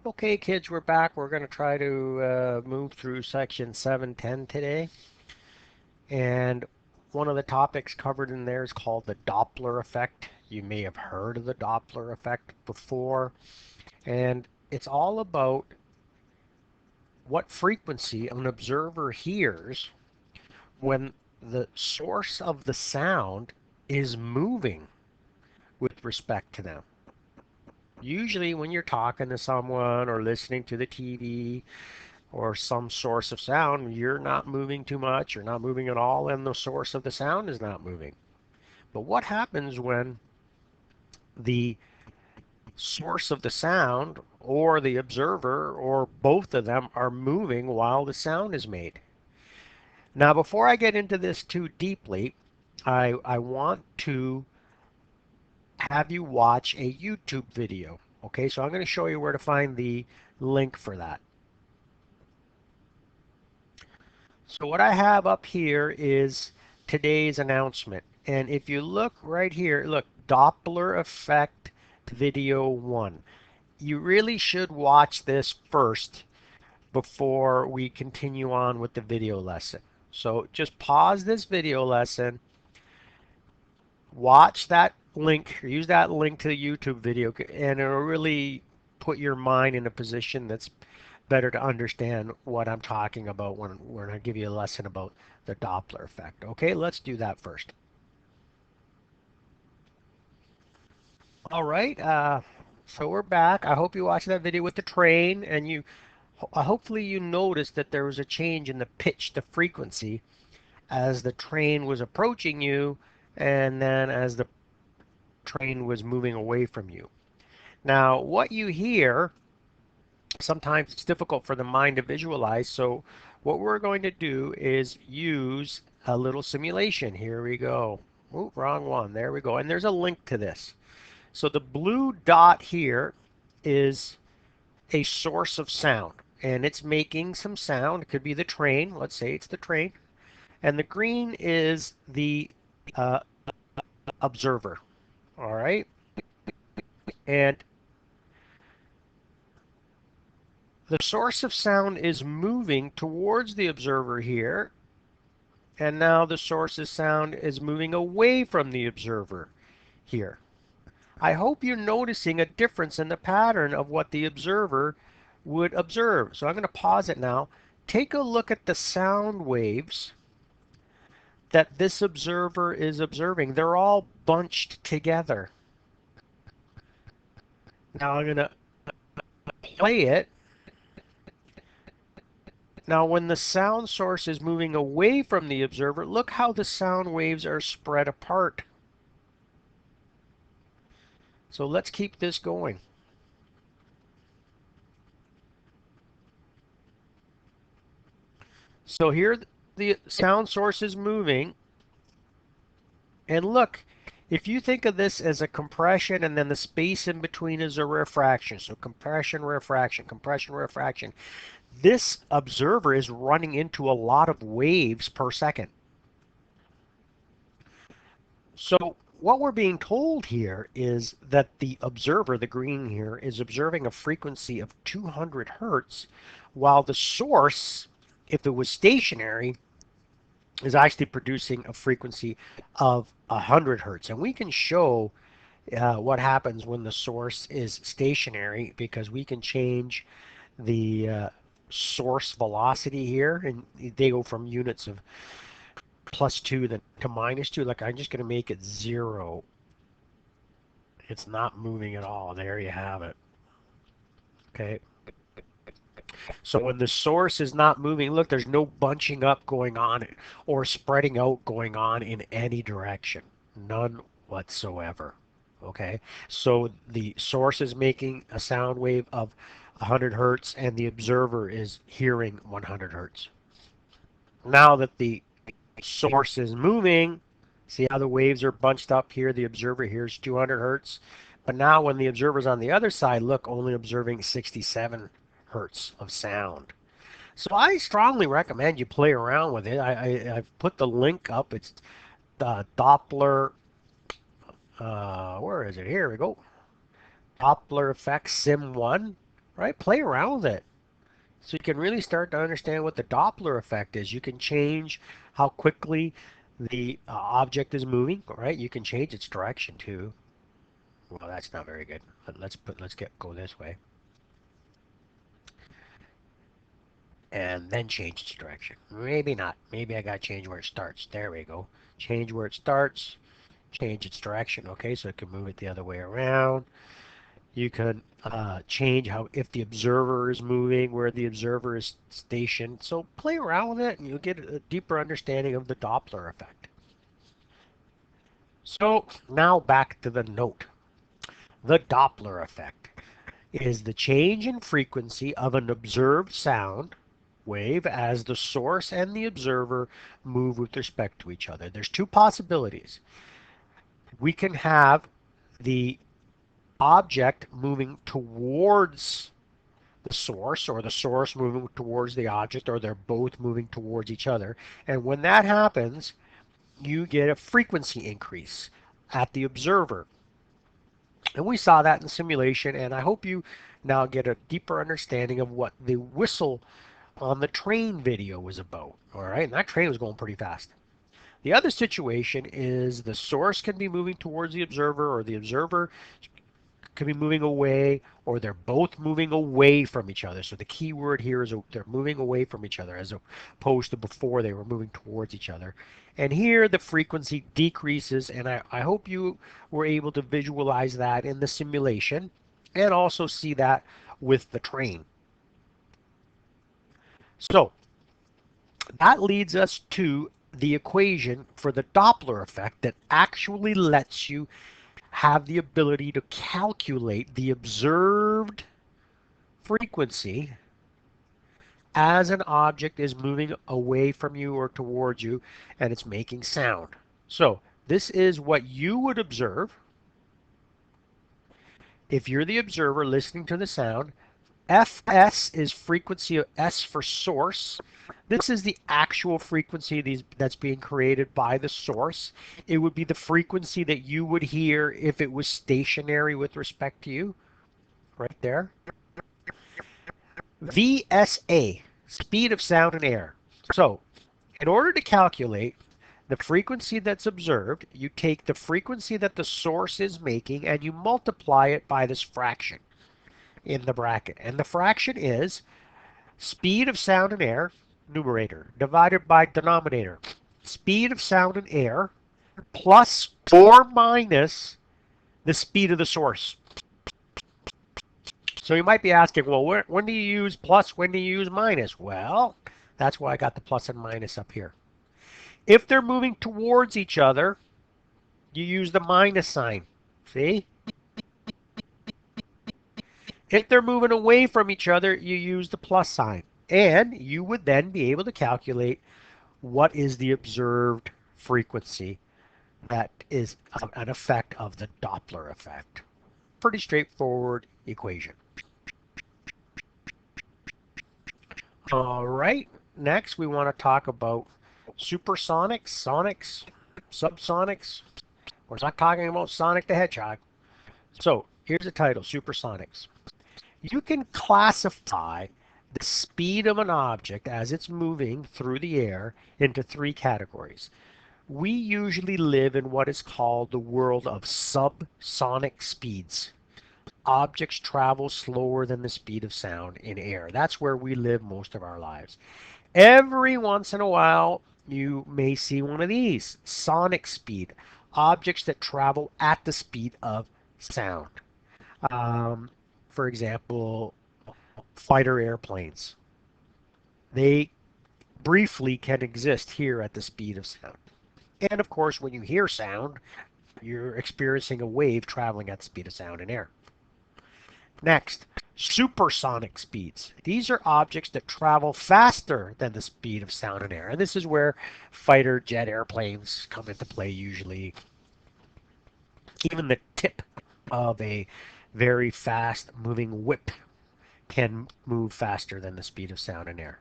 Okay, kids, we're back. We're going to try to move through section 710 today. And one of the topics covered in there is called the Doppler effect. You may have heard of the Doppler effect before. And it's all about what frequency an observer hears when the source of the sound is moving with respect to them. Usually, when you're talking to someone or listening to the TV, or some source of sound, you're not moving too much, you're not moving at all, and the source of the sound is not moving. But what happens when the source of the sound or the observer or both of them are moving while the sound is made? Now, before I get into this too deeply, I want to have you watch a YouTube video. Okay, so I'm going to show you where to find the link for that. So what I have up here is today's announcement. And if you look right here, look, Doppler effect video 1. You really should watch this first before we continue on with the video lesson. So just pause this video lesson, watch that link, use that link to the YouTube video, and it'll really put your mind in a position that's better to understand what I'm talking about when I give you a lesson about the Doppler effect. Okay, let's do that first. All right, so we're back. I hope you watched that video with the train, and hopefully you noticed that there was a change in the pitch, the frequency, as the train was approaching you, and then as the train was moving away from you. Now, what you hear, sometimes it's difficult for the mind to visualize, so what we're going to do is use a little simulation. Here we go. Ooh, wrong one. There we go. And there's a link to this. So the blue dot here is a source of sound, and it's making some sound. It could be the train. Let's say it's the train. And the green is the uh, observer. All right. And the source of sound is moving towards the observer here. And now the source of sound is moving away from the observer here. I hope you're noticing a difference in the pattern of what the observer would observe. So I'm going to pause it now. Take a look at the sound waves that this observer is observing. They're all bunched together. Now I'm going to play it. Now when the sound source is moving away from the observer, look how the sound waves are spread apart. So let's keep this going. So here the sound source is moving. And look, if you think of this as a compression and then the space in between is a refraction, so compression, refraction, compression, refraction, this observer is running into a lot of waves per second. So what we're being told here is that the observer, the green here, is observing a frequency of 200 hertz, while the source, if it was stationary, is actually producing a frequency of 100 hertz. And we can show what happens when the source is stationary, because we can change the source velocity here, and they go from units of +2 to -2. Like, I'm just going to make it 0. It's not moving at all. There you have it. Okay. So when the source is not moving, look, there's no bunching up going on or spreading out going on in any direction. None whatsoever. Okay. So the source is making a sound wave of 100 hertz and the observer is hearing 100 hertz. Now that the source is moving, see how the waves are bunched up here? The observer hears 200 hertz. But now when the observer's on the other side, look, only observing 67 hertz of sound. So I strongly recommend you play around with it. I've put the link up. It's Doppler. Where is it? Here we go. Doppler effect Sim 1. right? Play around with it so you can really start to understand what the Doppler effect is. You can change how quickly the object is moving, right? You can change its direction too. Well, that's not very good. Let's go this way, and then change its direction. Maybe not. Maybe I got to change where it starts. There we go. Change where it starts. Change its direction. Okay, so it can move it the other way around. You can change how if the observer is moving, where the observer is stationed. So play around with it, and you'll get a deeper understanding of the Doppler effect. So now back to the note. The Doppler effect is the change in frequency of an observed sound wave as the source and the observer move with respect to each other. There's two possibilities. We can have the object moving towards the source, or the source moving towards the object, or they're both moving towards each other. And when that happens, you get a frequency increase at the observer. And we saw that in simulation, and I hope you now get a deeper understanding of what the whistle on the train video was about. All right, and that train was going pretty fast. The other situation is the source can be moving towards the observer, or the observer could be moving away, or they're both moving away from each other. So the key word here is they're moving away from each other as opposed to before they were moving towards each other. And here the frequency decreases, and I hope you were able to visualize that in the simulation and also see that with the train. So that leads us to the equation for the Doppler effect that actually lets you have the ability to calculate the observed frequency as an object is moving away from you or towards you and it's making sound. So this is what you would observe if you're the observer listening to the sound. Fs is frequency of S for source. This is the actual frequency that's being created by the source. It would be the frequency that you would hear if it was stationary with respect to you, right there. VSA, speed of sound in air. So, in order to calculate the frequency that's observed, you take the frequency that the source is making and you multiply it by this fraction in the bracket. And the fraction is speed of sound in air, numerator, divided by denominator. Speed of sound in air plus or minus the speed of the source. So you might be asking, well, when do you use plus? When do you use minus? Well, that's why I got the plus and minus up here. If they're moving towards each other, you use the minus sign. See? If they're moving away from each other, you use the plus sign. And you would then be able to calculate what is the observed frequency that is an effect of the Doppler effect. Pretty straightforward equation. All right, next we want to talk about supersonics, sonics, subsonics. We're not talking about Sonic the Hedgehog. So here's the title, Supersonics. You can classify the speed of an object as it's moving through the air into three categories. We usually live in what is called the world of subsonic speeds. Objects travel slower than the speed of sound in air. That's where we live most of our lives. Every once in a while, you may see one of these, sonic speed, objects that travel at the speed of sound. For example, fighter airplanes. They briefly can exist here at the speed of sound. And of course, when you hear sound, you're experiencing a wave traveling at the speed of sound in air. Next, supersonic speeds. These are objects that travel faster than the speed of sound in air. And this is where fighter jet airplanes come into play usually. Even the tip of a very fast moving whip can move faster than the speed of sound in air.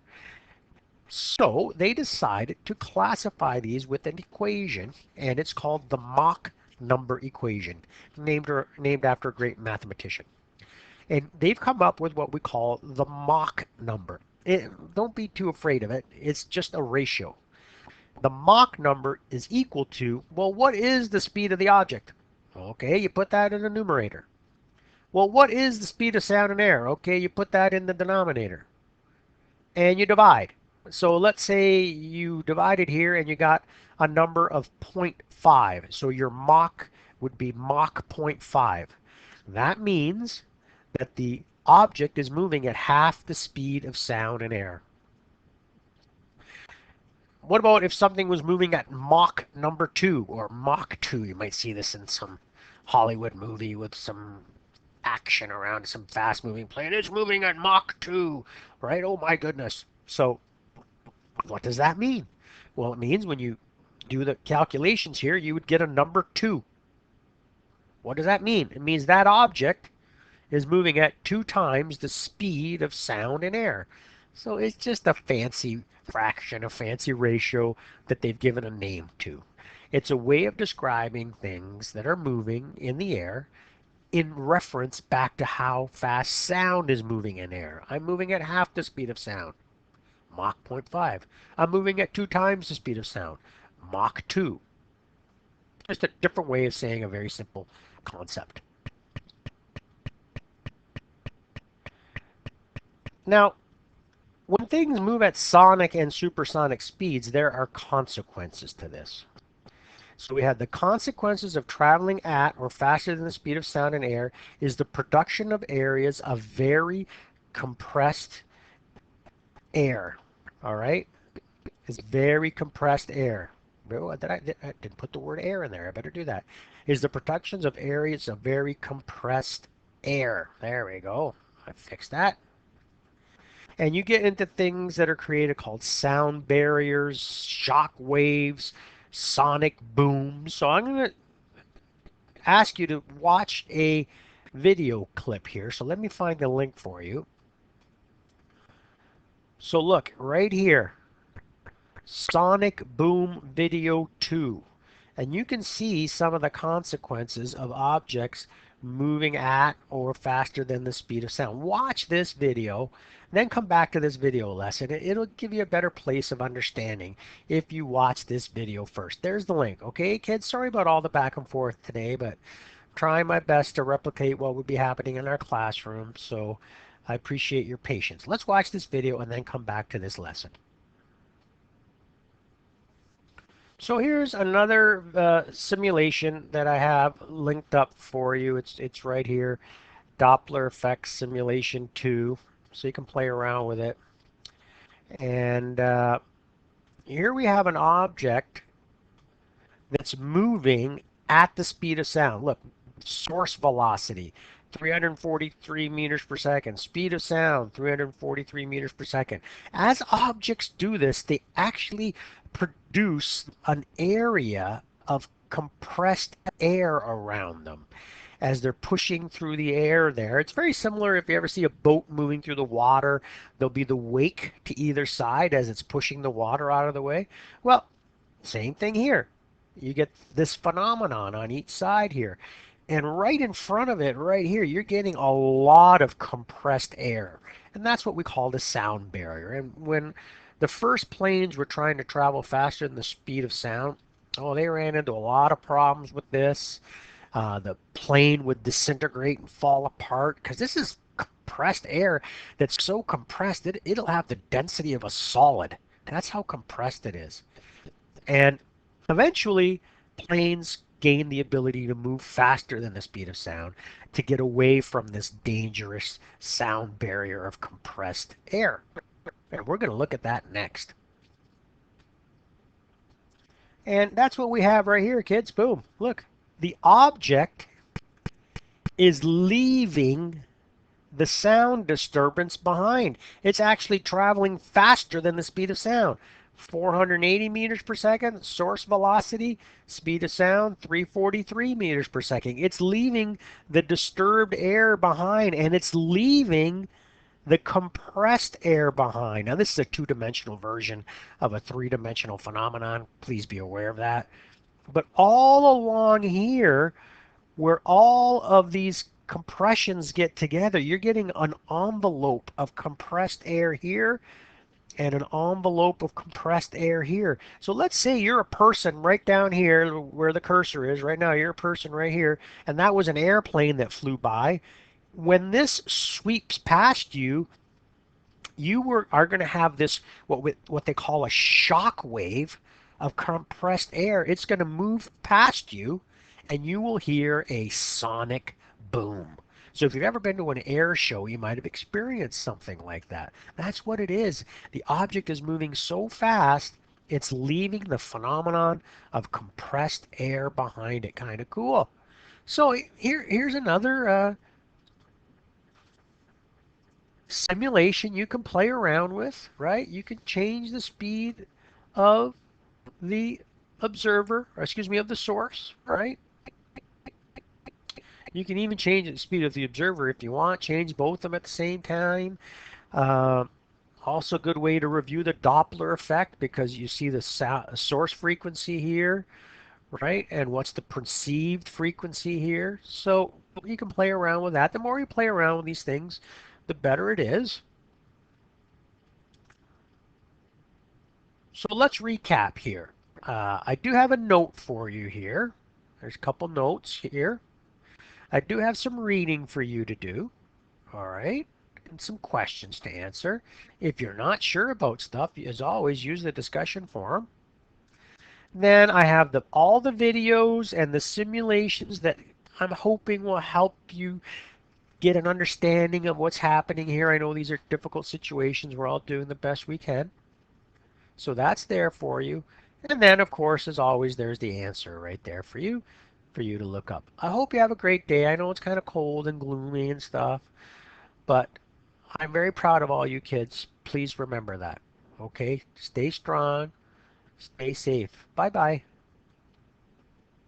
So they decided to classify these with an equation, and it's called the Mach number equation, named after a great mathematician. And they've come up with what we call the Mach number. Don't be too afraid of it. It's just a ratio. The Mach number is equal to, well, what is the speed of the object? Okay, you put that in the numerator. Well, what is the speed of sound in air? Okay, you put that in the denominator. And you divide. So let's say you divided here and you got a number of 0.5. So your Mach would be Mach 0.5. That means that the object is moving at half the speed of sound in air. What about if something was moving at Mach number 2 or Mach 2? You might see this in some Hollywood movie with some action around some fast moving plane. It's moving at Mach 2, right? Oh my goodness. So what does that mean? Well, it means when you do the calculations here, you would get a number 2. What does that mean? It means that object is moving at 2 times the speed of sound in air. So it's just a fancy fraction, a fancy ratio that they've given a name to. It's a way of describing things that are moving in the air in reference back to how fast sound is moving in air. I'm moving at half the speed of sound, Mach 0.5. I'm moving at 2 times the speed of sound, Mach 2. Just a different way of saying a very simple concept. Now, when things move at sonic and supersonic speeds, there are consequences to this. So we have the consequences of traveling at or faster than the speed of sound in air is the production of areas of very compressed air. All right? It's very compressed air. Oh, I didn't put the word air in there. I better do that. Is the productions of areas of very compressed air. There we go. I fixed that. And you get into things that are created called sound barriers, shock waves, sonic booms. So I'm going to ask you to watch a video clip here. So let me find the link for you. So look, right here, Sonic Boom Video 2. And you can see some of the consequences of objects moving at or faster than the speed of sound. Watch this video, then come back to this video lesson. It'll give you a better place of understanding if you watch this video first. There's the link. Okay, kids, sorry about all the back and forth today, but trying my best to replicate what would be happening in our classroom. So I appreciate your patience. Let's watch this video and then come back to this lesson. So here's another simulation that I have linked up for you. It's right here, Doppler effects simulation 2. So you can play around with it. And here we have an object that's moving at the speed of sound. Look, source velocity, 343 meters per second. Speed of sound, 343 meters per second. As objects do this, they actually produce an area of compressed air around them as they're pushing through the air there. It's very similar if you ever see a boat moving through the water. There'll be the wake to either side as it's pushing the water out of the way. Well, same thing here. You get this phenomenon on each side here. And right in front of it, right here, you're getting a lot of compressed air. And that's what we call the sound barrier. And when the first planes were trying to travel faster than the speed of sound, oh, they ran into a lot of problems with this. The plane would disintegrate and fall apart because this is compressed air that's so compressed it'll have the density of a solid. That's how compressed it is. And eventually, planes gain the ability to move faster than the speed of sound to get away from this dangerous sound barrier of compressed air. And we're going to look at that next. And that's what we have right here, kids. Boom. Look, the object is leaving the sound disturbance behind. It's actually traveling faster than the speed of sound. 480 meters per second, source velocity, speed of sound, 343 meters per second. It's leaving the disturbed air behind, and it's leaving the compressed air behind. Now, this is a two-dimensional version of a three-dimensional phenomenon. Please be aware of that. But all along here, where all of these compressions get together, you're getting an envelope of compressed air here and an envelope of compressed air here. So let's say you're a person right down here where the cursor is right now. You're a person right here, and that was an airplane that flew by. When this sweeps past you, are going to have this what they call a shock wave of compressed air. It's going to move past you, and you will hear a sonic boom. So if you've ever been to an air show, you might have experienced something like that. That's what it is. The object is moving so fast, it's leaving the phenomenon of compressed air behind it. Kind of cool. So here's another simulation you can play around with, right? You can change the speed of the observer, or excuse me, of the source, right? You can even change the speed of the observer if you want, change both of them at the same time. Uh, Also, a good way to review the Doppler effect because you see the source frequency here, right? And what's the perceived frequency here? So you can play around with that. The more you play around with these things, the better it is. So let's recap here. I do have a note for you here. There's a couple notes here. I do have some reading for you to do. All right. And some questions to answer. If you're not sure about stuff, as always, use the discussion forum. Then I have all the videos and the simulations that I'm hoping will help you get an understanding of what's happening here. I know these are difficult situations. We're all doing the best we can. So that's there for you. And then, of course, as always, there's the answer right there for you to look up. I hope you have a great day. I know it's kind of cold and gloomy and stuff, but I'm very proud of all you kids. Please remember that. Okay? Stay strong. Stay safe. Bye-bye.